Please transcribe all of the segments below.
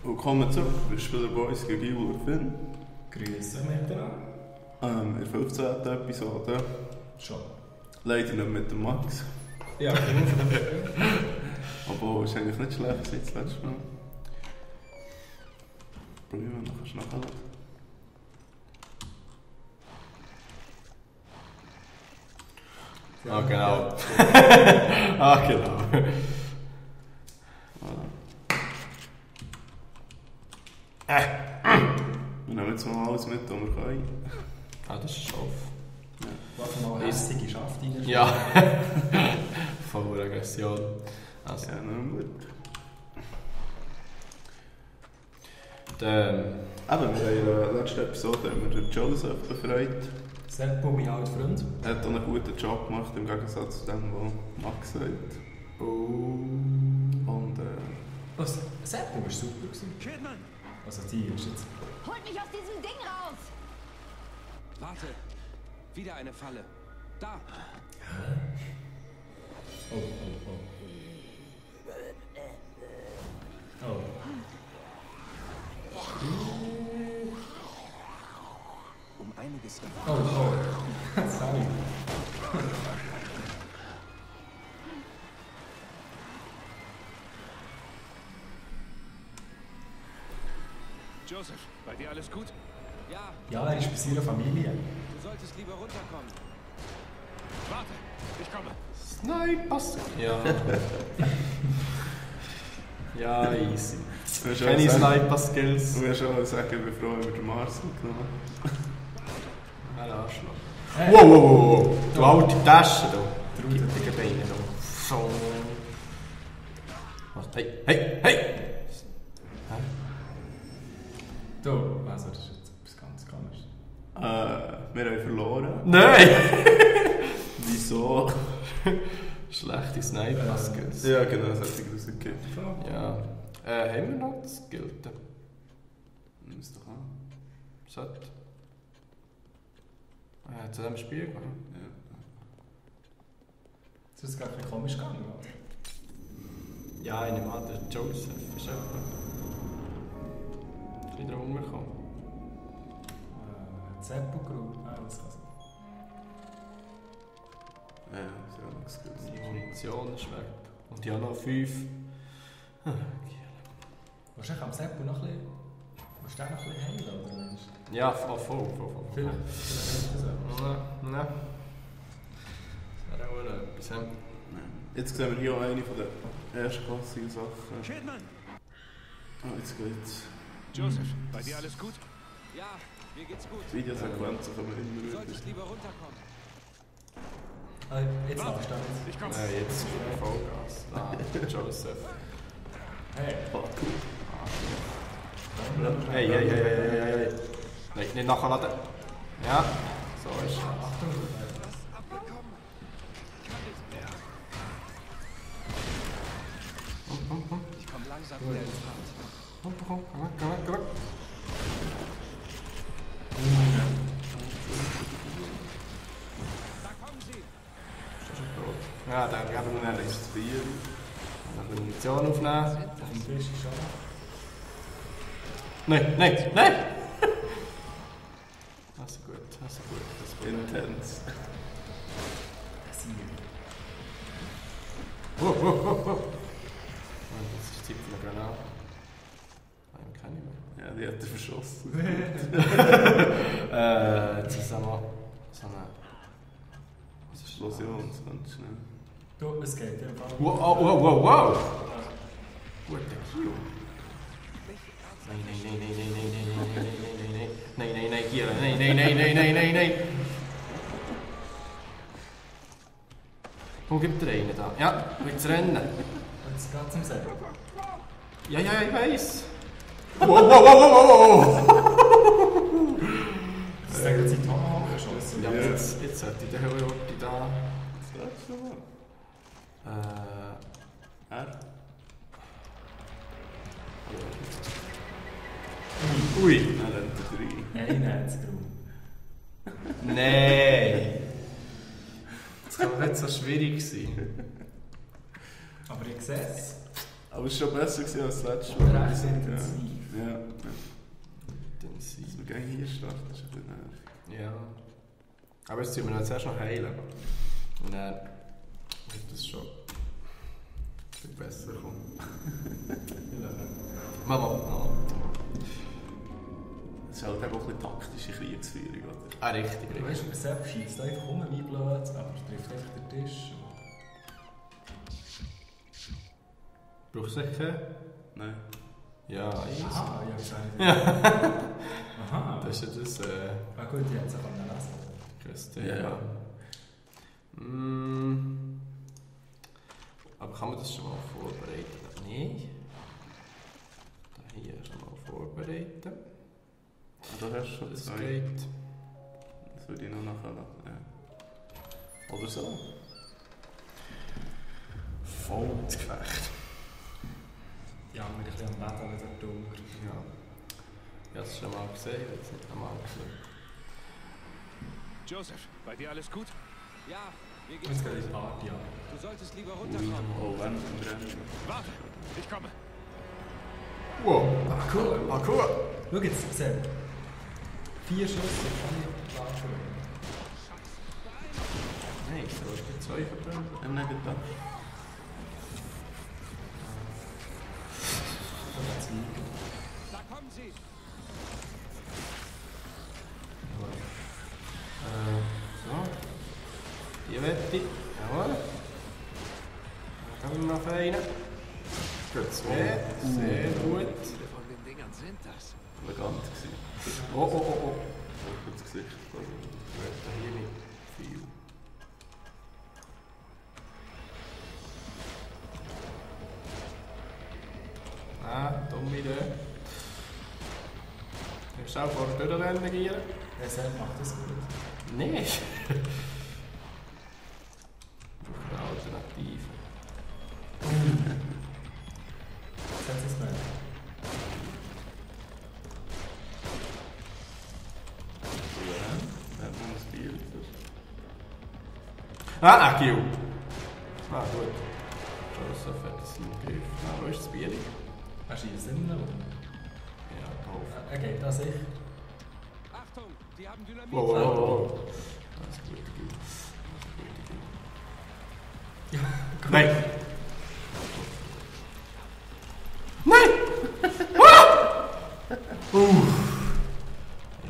Willkommen zurück bei Spieler Boys gegen Gil und Finn. Grüße miteinander. In der 15. Episode. Schon. Leider nicht mit dem Max. Ja, Aber es ist eigentlich nicht schlecht seit das letzte Mal. Probieren wir noch nachher. Ah, genau. Genau. Wir nehmen jetzt mal alles mit, was wir können. Das ist Schauf. Warte mal, hässliche Schaft rein. Ja. Voll Aggression. Also. Ja, nehmen wir mit. Dann... Eben, wir haben in der letzten Episode den Joseph befreit. Seppo, mein alter Freund. Er hat auch einen guten Job gemacht, im Gegensatz zu dem, was Max sagt. Oh. Und Was? Seppo war super gewesen. Kidman! Also die ist jetzt... Holt mich aus diesem Ding raus! Warte! Wieder eine Falle. Da! Oh. Oh. Um einiges Oh. Sorry. Joseph, bei dir alles gut? Ja, Ja, er ist bei seiner Familie. du solltest lieber runterkommen. Warte, ich komme. Snipers! Ja. Ja, easy. du hast Keine auch sagen- Sniper-Skills. du wirst auch sagen, ich bin froh, wenn wir den Marcel genommen Ein Arschloch. Hey. Wow. Du alte Tasche, du. Gib dir Beine, du. So. Was? Hey! Du, also das ist jetzt etwas ganz anderes. wir haben verloren. Nein! Wieso? Schlechte Sniper-Skills. Ja, genau, das hat sich rausgegeben. Ja. Haben wir noch das Gilt? Muss doch haben. Sollte. Zu diesem Spiel gehen? Ja. Das ist gerade ein bisschen komisch gegangen, oder? Ja, ich nehme an, der Joseph ist etwa wieder rumgekommen. Seppo Group. Das kann sein. Ja, das ist ja auch noch das Die Gute. Munition ist weg. Und ich habe noch 5. Willst du am Seppo noch ein bisschen... Willst du den noch ein bisschen heilen, oder meinst du? Ja, voll. Vielleicht so. Nein. Das wäre auch noch etwas. Jetzt sehen wir hier auch eine von den erstklassigen Sachen. Kidman! Jetzt geht's. Joseph, bei dir alles gut? Ja, mir geht's gut. Die Videosequenzen kommen Du immer solltest wieder. lieber runterkommen. Jetzt Warte, darfst du jetzt. ich komme. Jetzt Vollgas. Joseph. Hey. Oh, cool. Hey. Nein, nicht nachladen. Ja, so ist es. Achtung. Abbekommen. Kann nicht mehr. Ich komme langsam wieder ins Fahrt. Komm, weg. Da kommen sie! Ja, dann geben wir Dann noch ist das Bier. eine Munition aufnehmen. Auf dem Tisch ist schon. Nein! Das ist gut. Das Intens. Oh. Das ist Zeit für eine Granate. Nein, keine mehr. Ja, die hat er verschossen. Jetzt ist es mal so eine... Was ist Explosion, das ganz schnell. Du, es geht im Fall. Wow! Guter Kilo. Nein, Giel, nein. Wo gibt der einen da? Ja, willst du rennen? Jetzt geht es im Seppo. Ja, ich weiss. Wow! Das ist gerade die Tomahawk geschossen. Ja, jetzt sollte ich den Hörorte da... Das letzte Mal. Ui! Dann rennt er rein. Nein, jetzt Grund. Nein! Das kann doch nicht so schwierig sein. Aber ich sehe es. Aber es war schon besser gewesen als das letzte Oder Mal. recht intensiv. Ja. Intensiv. Dass wir gerne hier starten, ist ein bisschen nervig. Ja. Aber jetzt müssen wir uns erst noch heilen. Und dann wird das schon viel besser kommen. Mama. Es ist halt eben auch ein bisschen taktische Kriegsführung, oder? Ah, richtig. Du weißt, der Sepp schießt einfach um wie blöd, aber trifft einfach den Tisch. Brauchst du sicher? Nein. Ja, eins. Aha, ja, ich sage Ja. Aha. Das ist ja das Ah gut, ich hätte es auch lesen. größte Ja. Thema. Aber kann man das schon mal vorbereiten? Nein. Da hier schon mal vorbereiten. Da hast du schon Das zwei. geht. Das würde ich noch nachher lassen. Ja. Oder so. Voll ins Gefecht. Ja, wir ein bisschen am Wetter wieder dunkel. Ja. Ich habe es schon mal gesehen, jetzt nicht einmal gesehen. Joseph, bei dir alles gut? Ja, mir geht's Jetzt geht gut. die Party an. Du solltest lieber runterkommen. Oh, wenn wir rennen. Warte, ich komme. Wow. Ah, cool. Ah, cool. Schau jetzt, Sepp. 4 Schüsse, kann ich schlafen. Nein, du hast die 2 verbrannt. Im Nebental. Da kommen sie. So. Die wette ich. Jawohl. Dann gehen wir noch rein. Gut, 2. Sehr gut. Wie viele von den Dingern sind das? Elegant gewesen. Oh. Auch ins Gesicht. Ich wette hier nicht viel. Ah, dumme Idee. Ich schau vor der Tür reagieren. Der Sepp macht das gut. Nein. Ich brauche eine Alternative. Setz es mal. Ja, hat man ein Bier. Ah, Gil. Ah, gut. Joseph hat es im Griff. Ah, wo ist das Bier? Er schießt immer noch. Ja, drauf. Er geht da sicher. Achtung, die haben Dynamit. Wow. Das ist gut, Gil. Nein! Nein!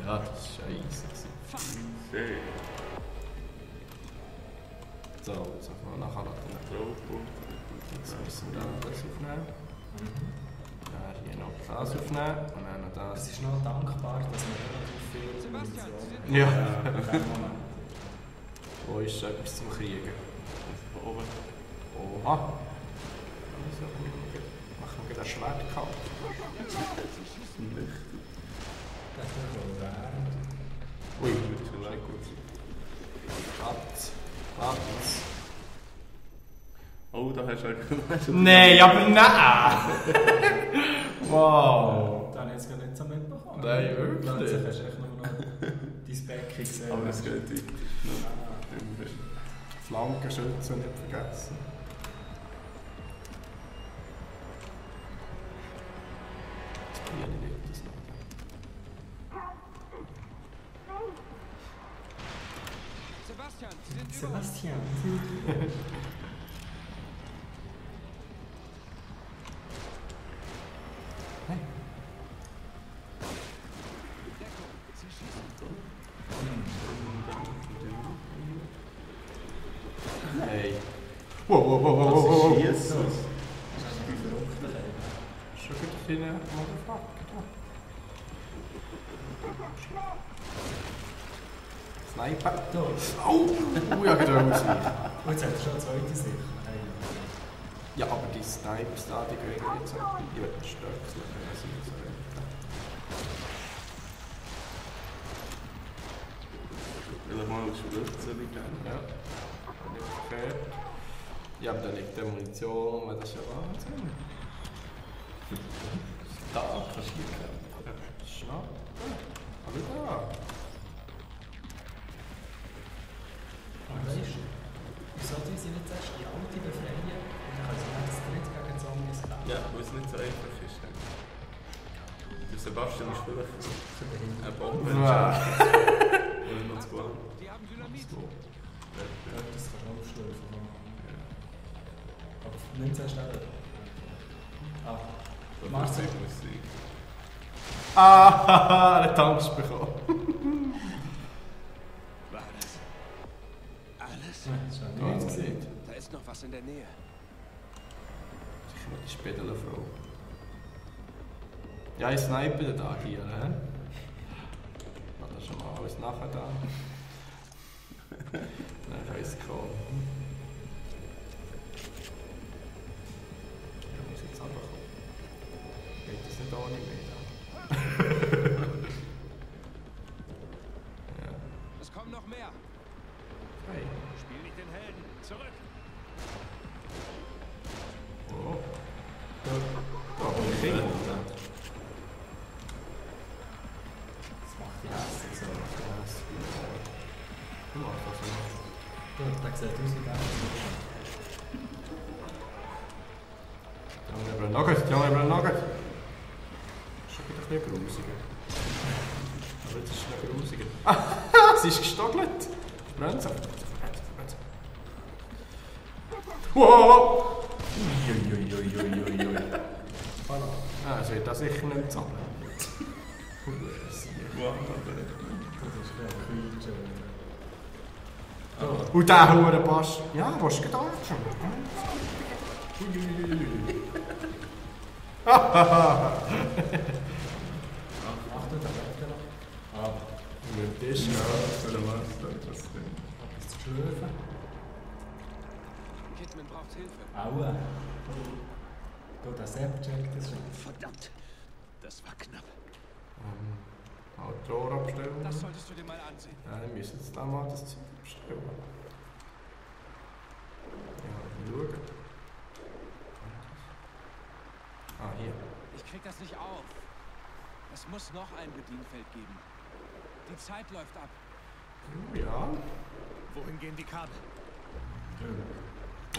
Ja, das ist scheiße. Sehr. So, jetzt machen wir nachher noch den Draufpunkt. Jetzt müssen wir dann das aufnehmen. Dann hier noch das aufnehmen und dann noch Es das. ist noch dankbar, dass wir relativ viel Sebastian, Munition Sie Ja. in diesem Moment. Wo ist etwas zum Kriegen? Von oben. Oha! Machen wir einen Schwertkampf. Licht. Das ist wohl während. Ui, Das ist schon gut. Platz. Oh, da hast du eigentlich... Nein, aber nein! Wow! Dann jetzt gar nicht so mitbekommen. Nein, wirklich. Plötzlich hast du echt nur noch dein Becken gesehen. Aber es geht weiter. Ah. Flankenschützen nicht vergessen. Das Bier nicht das noch. Sebastian, sie sind über uns. Sebastian. Deckung, sie schießen. Hey. Wow. Jesus. Das ist wie verrückt. Schon gut kleiner Motherfucker. Sniper. Da. Oh, ja, genau. Und jetzt hat er schon eine zweite Sicht. Hey. Ja, aber die Snipes da, die gehen jetzt auch. Die werden stöckeln. Also, so Vielleicht mal eine Spritze liegen. ja. Nicht verkehrt. Ja, aber da liegt die Munition, das ist ja Wahnsinn. Da, kannst du hier schnappen. Aber da. Aber weißt du, wieso tun sie nicht zuerst die alte befreien? Und dann können sie nicht das dritte gegen Ding ist klar. Ja, weil es nicht so einfach ist. Der Sebastian ist vielleicht ein Bomber. Oder noch zu gut. Die haben Dynamit. Ja, das kann auch schleifen. Aber nimm es erst schnell. Ah, Marcel. Muss sein. Ah, er hat Angst bekommen. War das alles? Das war Ja, nichts das gesehen. Da ist noch was in der Nähe. Sicher noch die Spädelfrau. Ja, ich snipe den da hier, ne? Hat er schon mal alles nachher da? Dann kann ich es kommen. Ja, muss jetzt runterkommen. Geht das nicht ohne mich da? Ja. Es kommen noch mehr. Hey. Spiel nicht den Helden. Zurück. Oh. Oh, okay. Das macht die hässlich so. Du machst das nicht. Gut, der sieht aus wie ganz Die haben einen Nugget. Schon wieder ein bisschen grusiger. Aber jetzt ist es noch grusiger. Ah, sie ist gestockelt. Brennt sie. Wow! Uiuiuiuiuiui. Ah, es wird da sicher nicht zahlen. Wow, aber nicht. Das ist ein bisschen Und der hure Bass. Ja, was ist gedacht schon? Achtung, da bleibt er noch. Ah, Mit Tisch. Ja, für den Master, das Ding. etwas zu schlürfen. Kidman braucht Hilfe. Aua. Gut, der Sepp checkt das schon. Verdammt. Das war knapp. Halt das Rohr abstellen. Das solltest du dir mal ansehen. Ja, wir müssen jetzt da mal das Zeug abstellen. Ja, schauen. Ah, hier. Ich krieg das nicht auf. Es muss noch ein Bedienfeld geben. Die Zeit läuft ab. Ja. Wohin gehen die Kabel?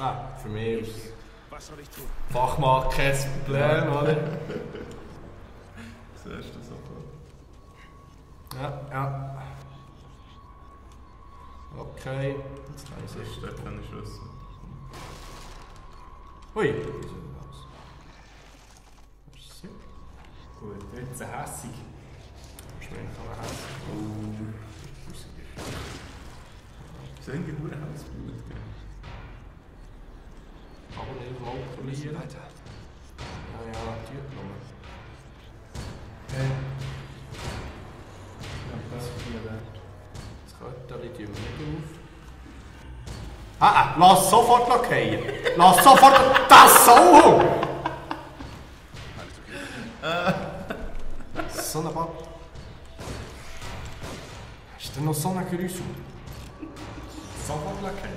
Ah, für mich ist Was soll ich tun? Fachmann kein Problem, oder? Siehst du sofort. Ja. Okay, jetzt weiss Das ich. ist dort keine Schlüssel. Hui, wie soll das? Merci. Gut, jetzt ein hässig. Schmeckt aber hässlich. Es ist irgendwie nur ein Hausblut. Aber nicht mal Wir müssen verlieren. weiter. Ja, natürlich noch. Ja, das ist viel wert. Das Kötterchen tun wir nicht auf. Lass sofort fallen! Lass sofort das Sau! So ein Bad. Ist denn noch so ein Geräusch? Sofort lecker.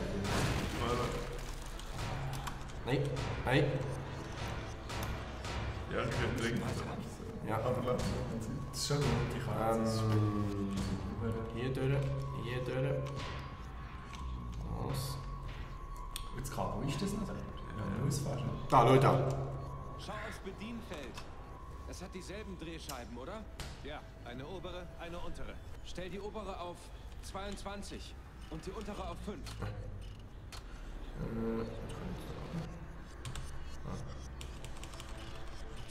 Nein. Ja, ich kann trinken. Ja. Aber lass Das ist schon gut, ich kann das. Hier durch. Was? Jetzt Kabel ist das noch? Ja, ausfahren. Da, schau da. Schau aufs Bedienfeld. Es hat dieselben Drehscheiben, oder? Ja, eine obere, eine untere. Stell die obere auf 22 und die untere auf 5.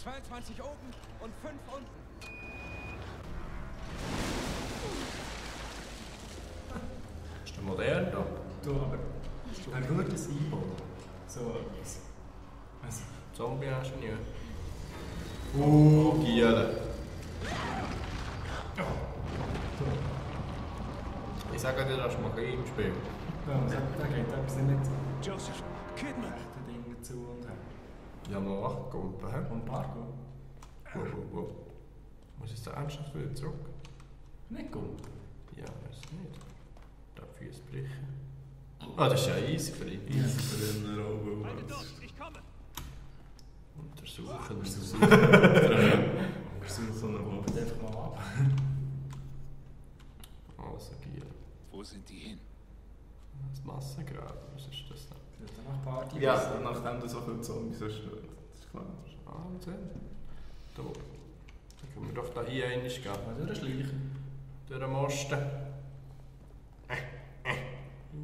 22 oben und 5 unten. Ist der modern da? Du, aber ein gutes Einbau. So etwas. Also, Zombie-Ingenieur. Giele. Ich sage dir, das ist mal im Spiel. ja, da geht etwas nicht Joseph, Kidman! echte Dinge zu und her. Ja, mal wachgekommen, hä? Und Pargo. Wo? Muss ich da ernsthaft wieder zurück? Nicht gut. Ja, weiß nicht. Da Füße brechen. Ah, das ist ja easy für ihn. Easy für den Robo. Halte durch, ich komme! Untersuchen. Versuch so eine Woche. Und einfach mal ab. Alles agieren. Wo sind die hin? Das Massengrab, was ist das denn? Danach Party. Ja, nachdem du so viele Zombies hast, das ist Wahnsinn. Da. Dann können wir doch da hier einmal gehen. Mal durchschleichen. Durch den Mosten.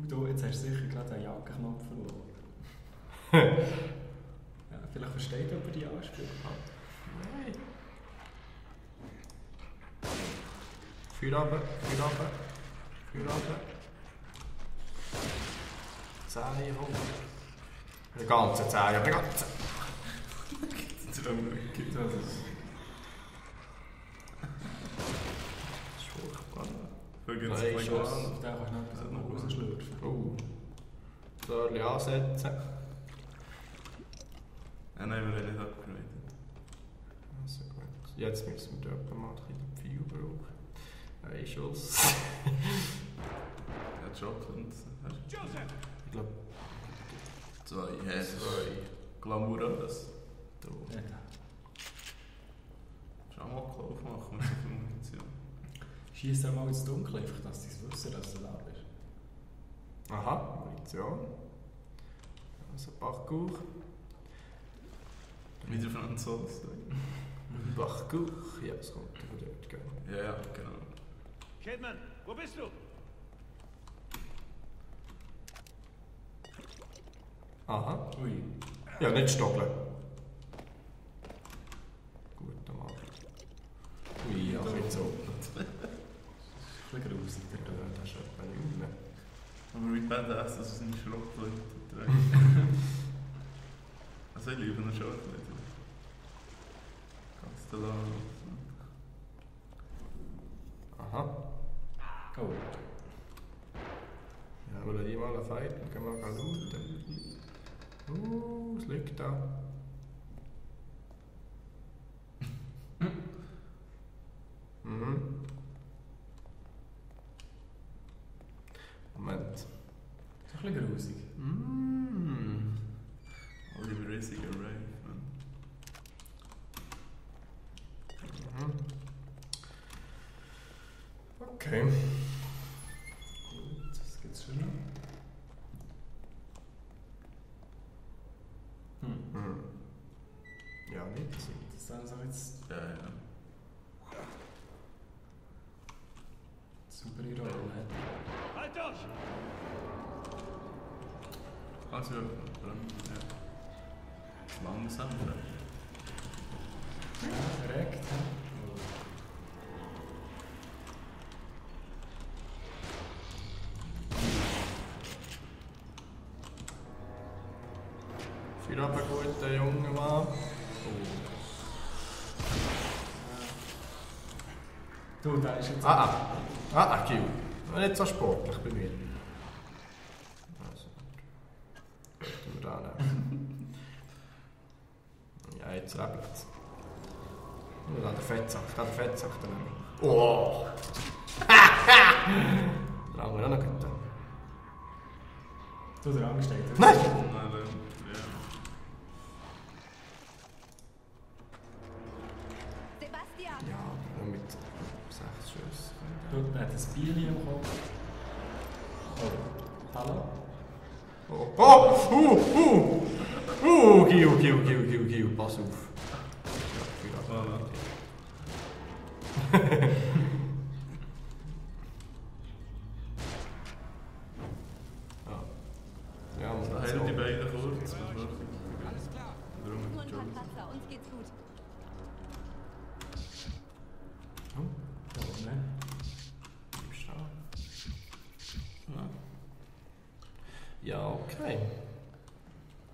Du, jetzt hast du sicher gerade einen Jackenknopf verloren. Ja, vielleicht versteht jemand die Ansprüche. Nein. Feuer runter, Feuer runter, Feuer runter. 10 hoch. Den ganzen 10, ja, den ganzen. Das ist furchtbar. Vergiss Nein, es Schuss. an. Auf den kannst du noch rausschlürfen. Dörrchen ansetzen. Ja, nein, wir haben nicht abgegradet. Also gut. Jetzt müssen wir dort mal ein bisschen Pfeil brauchen. Ein Schuss. Ja, Schottland. Joseph! Ich glaube, 2, ja. 2. Glamourös. Da. Ja. Schau mal aufmachen mit so viel Munition. Schieß doch mal ins Dunkel, einfach, dass sie es wissen, dass du da bist. Aha, Munition. Also Bachkuch. Wieder Franzose. Bachkuch. Ja, das kommt von dort, gell? Ja, ja, genau. Kidman, wo bist du? Aha. Ui. Ja, nicht stockeln. Gut, dann mal. Ui, ja, nicht so. Das ist ein bisschen grusig, der Ja, Tod. das ist etwa nicht mehr. Aber wie badass, dass es nicht Schrotflinte trägt. Also ich liebe eine Schrotflinte. Ganz der lang. Aha. Oh. Ja, wollen die mal fighten? Gehen wir mal looten. Es liegt da. Mhm. Moment. Das ist ein bisschen grusig. Oliver Riesiger Rave, man. Mhm. Okay. Gut, das geht's schon. Mhm. Ja, nicht so. Das ist also jetzt Ja, ja. saubere Rolle. Halt durch! Also, ja. Langsam, Ja, direkt. Für aber guter junger Mann. Du, da ist jetzt... Kiel. Nicht so sportlich bei mir. Also, tun wir da nehmen. Ja, jetzt lebt es. Und dann der Fettsack, dann nehmen wir. Oh! Dann haben wir auch noch gut. Du, der Angestellte. Nein! Sebastian! Ja, nur mit 6 Schüssen. Du, der hat ein Bier im Kopf. Oh. Hallo? Gil, pass auf. Voilà. Ja, Da man heilen die beiden kurz. Alles klar. Darum Nur mit ein Jones. paar Kratzer, uns geht's gut. Oh, ne? Ja, okay.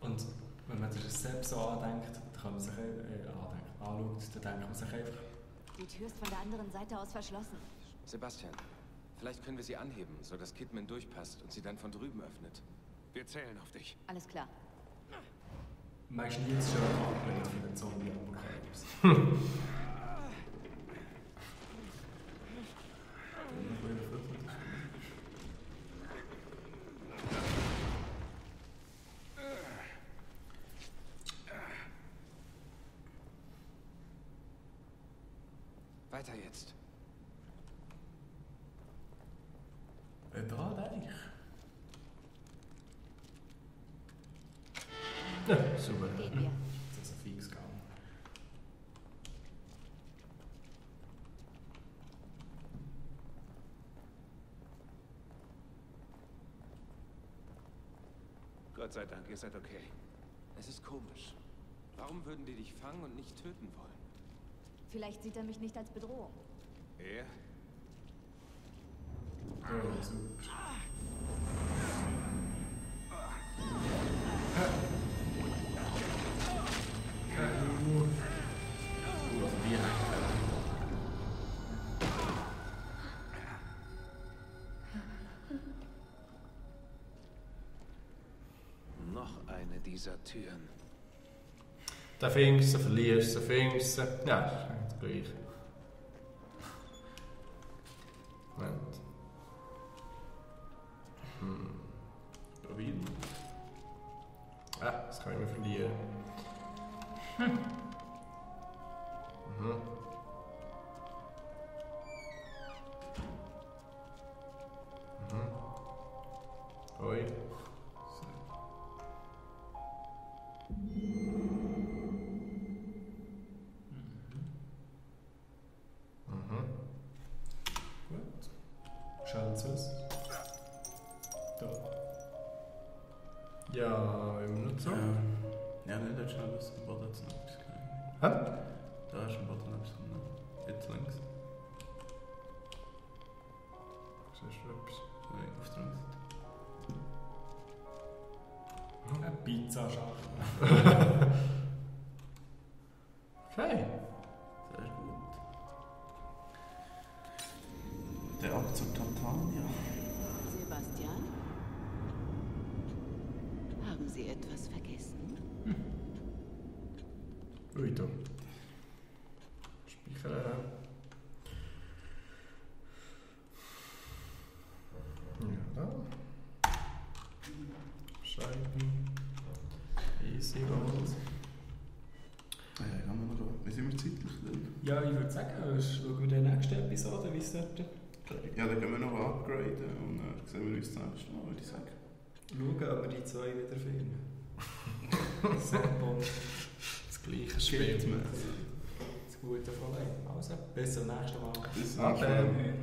Und wenn man sich das selbst so andenkt, dann kann man sich anschaut, dann denkt man sich einfach, Die Tür ist von der anderen Seite aus verschlossen. Sebastian, vielleicht können wir sie anheben, sodass Kidman durchpasst und sie dann von drüben öffnet. Wir zählen auf dich. Alles klar. meinst du nie jetzt schon abgelehnt für den Zombie-Apokalypse? Weiter jetzt. Da, Deich. Ja, super. Gehen wir. Das ist ein fix Gott sei Dank, ihr seid okay. Es ist komisch. Warum würden die dich fangen und nicht töten wollen? Vielleicht sieht er mich nicht als Bedrohung. Er? Oh, super. Also die hängt Noch eine dieser Türen. Den findest du, verlierst du, findest du. Ja, das ist eigentlich das Gleiche. Moment. probieren. Das kann ich mir verlieren. Mhm. Oi. Gut. Schauen aus. Da. Ja, immer noch so. Ja, nicht, da ist noch was am Boden zu etwas. Hä? Da ist am Boden etwas. Jetzt links. Siehst du etwas? Nein, auf der anderen Seite. Ein Pizzaschacht. Okay. Sehr gut. Der Abzug Tantania. Sebastian? Haben Sie etwas vergessen? Ui, da. Speichern. Ja, da. Schreiben. Easy rolls. Ja, gehen wir noch da. Wie sind wir zeitlich denn? Ja, ich würde sagen, schauen wir in der nächsten Episode, wie es sollte. Ja, dann gehen wir noch upgraden und dann sehen wir uns das nächste Mal, würde ich sagen. Schauen, ob wir die zwei wieder finden. Sandbomb. Das gleiche Spiel. Spielt man. Das Gute von Leben. Also, bis zum nächsten Mal. Bis zum nächsten Mal. Ade.